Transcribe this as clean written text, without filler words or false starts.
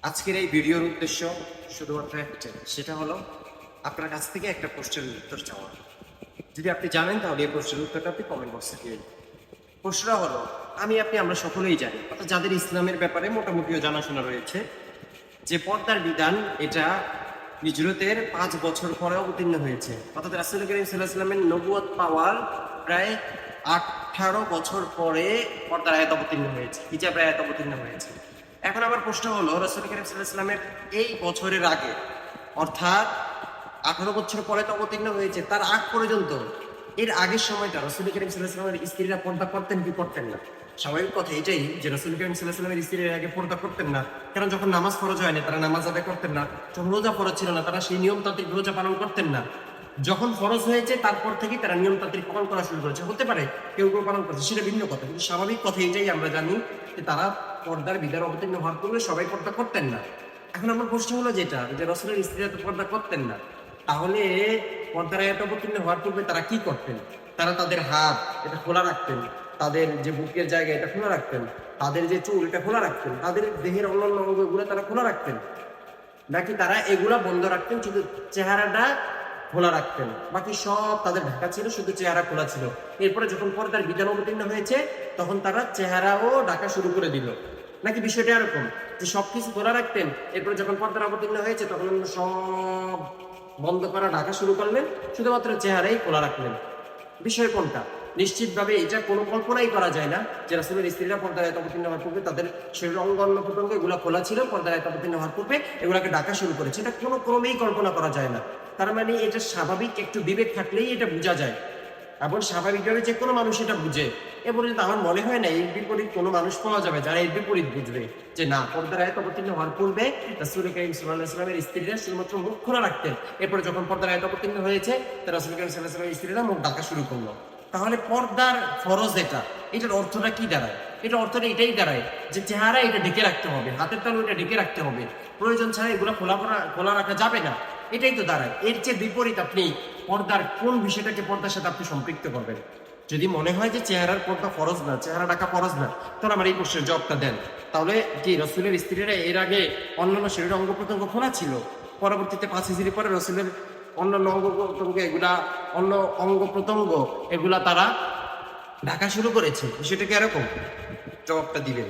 আজকের এই ভিডিওর উদ্দেশ্য শুধুমাত্র একটা, সেটা হলো আপনার কাছ থেকে একটা প্রশ্নের উত্তর চাওয়া। যদি আপনি জানেন তাহলে এই প্রশ্নের উত্তরটা আপনি কমেন্ট বক্সে দিয়ে দিন। প্রশ্নটা হলো, আমরা সকলেই জানি, অর্থাৎ যাদের ইসলামের ব্যাপারে মোটামুটিও জানাশোনা রয়েছে, যে পর্দার বিধান এটা হিজরতের 5 বছর পরে অবতীর্ণ হয়েছে। অর্থাৎ রাসূল করিম সাল্লাল্লাহু আলাইহি ওয়াসাল্লামের নবুয়ত পাওয়ার প্রায় 18 বছর পরে পর্দার আয়াত অবতীর্ণ হয়েছে, হিজাবের আয়াত অবতীর্ণ হয়েছে। এখন আমার প্রশ্ন হলো, রাসূল করিম সাল্লাল্লাহু আলাইহি ওয়াসাল্লামের এই বছরের আগে, অর্থাৎ 18 বছর পরে তো অবতীর্ণ হয়েছে, তার আগ পর্যন্ত এর আগের সময়টা রাসূল করিম সাল্লাল্লাহু আলাইহি ওয়াসাল্লামের স্ত্রীরা পর্দা করতেন কি করতেন না? স্বাভাবিক কথা এটাই যে রাসূল করিম সাল্লাল্লাহু আলাইহি ওয়াসাল্লামের স্ত্রীরা আগে পর্দা করতেন না, কারণ যখন নামাজ ফরজ হয়নি তারা নামাজ আদায় করতেন না, যখন রোজা ফরজ ছিল না তারা সেই নিয়মতান্ত্রিক রোজা পালন করতেন না। যখন ফরজ হয়েছে তারপর থেকেই তারা নিয়মতান্ত্রিক পালন করা শুরু করেছে। হতে পারে কেউ কেউ পালন করছে, সেটা ভিন্ন কথা, কিন্তু স্বাভাবিক কথা এটাই আমরা জানি যে তারা পর্দার বিধান অবতীর্ণ হওয়ার পূর্বে সবাই পর্দা করতেন না। এখন আমার প্রশ্ন হলো যেটা, যে রাসূলের স্ত্রীরা তো পর্দা করতেন না, তাহলে পর্দার আয়াত অবতীর্ণ হওয়ার পূর্বে তারা কি করতেন? তারা তাদের হাত এটা খোলা রাখতেন, তাদের যে বুকের জায়গা এটা খোলা রাখতেন, তাদের যে চুল এটা খোলা রাখতেন, তাদের দেহের অন্যান্য অঙ্গগুলো তারা খোলা রাখতেন, নাকি তারা এগুলা বন্ধ রাখতেন, শুধু চেহারাটা খোলা রাখতেন, বাকি সব তাদের ঢাকা ছিল, শুধু চেহারা খোলা ছিল? এরপরে যখন পর্দার বিধান অবতীর্ণ হয়েছে তখন তারা চেহারাও ঢাকা শুরু করে দিল, নাকি বিষয়টা এরকম যে সবকিছু খোলা রাখতেন, এরপরে যখন পর্দার অবতীর্ণ হয়েছে তখন সব বন্ধ করা ঢাকা শুরু করলেন, শুধুমাত্র চেহারাই খোলা রাখলেন? বিষয় কোনটা? নিশ্চিতভাবে এটা কোনো কল্পনাই করা যায় না যে রাসূলের স্ত্রীরা পর্দার আয়াত অবতীর্ণ হওয়ার পূর্বে তাদের শরীরের অঙ্গ প্রত্যঙ্গ এগুলো খোলা ছিল, পর্দার আয়াত অবতীর্ণ হওয়ার পূর্বে এগুলাকে ডাকা শুরু করেছে। এটা কোনো ক্রমেই কল্পনা করা যায় না। তার মানে এটা স্বাভাবিক একটু বিবেক থাকলেই এটা বোঝা যায়, এবং স্বাভাবিকভাবে যে কোনো মানুষ এটা বুঝে। এ পর্যন্ত আমার মনে হয় না এর বিপরীত কোনো মানুষ পাওয়া যাবে যারা এর বিপরীত বুঝবে, যে না, পর্দার আয়াত অবতীর্ণ হওয়ার পূর্বে রাসূল করিম সাল্লাল্লাহু আলাইহি ওয়াসাল্লামের স্ত্রীরা শুধুমাত্র মুখ খোলা রাখতেন, এরপরে যখন পর্দার আয়াত অবতীর্ণ হয়েছে রাসূল করিম সাল্লাল্লাহু আলাইহি ওয়াসাল্লামের স্ত্রীরা মুখ ঢাকা শুরু করলো। তাহলে পর্দার ফরজ এটার অর্থটা কি দাঁড়ায়? এটার অর্থটা এটাই দাঁড়ায় যে চেহারা এটা ঢেকে রাখতে হবে, হাতের তালু এটা ঢেকে রাখতে হবে, প্রয়োজন ছাড়া এগুলো খোলা রাখা যাবে না, এটাই তো দাঁড়ায়। এর চেয়ে বিপরীত আপনি পর্দার কোন বিষয়টাকে পর্দার সাথে আপনি সম্পৃক্ত করবেন? যদি মনে হয় যে চেহারার পর্দা ফরজ না, চেহারা ঢাকা ফরজ না, তাহলে আমার এই প্রশ্নের জবাবটা দেন। তাহলে কি রাসূলের স্ত্রীরা এর আগে অন্যান্য শরীরের অঙ্গ প্রত্যঙ্গ খোলা ছিল, পরবর্তীতে 5 হিজরি পরে রাসূলের অন্যান্য অঙ্গ প্রত্যঙ্গ এগুলা তারা ঢাকা শুরু করেছে? বিষয়টা কি এরকম? জবাবটা দিবেন।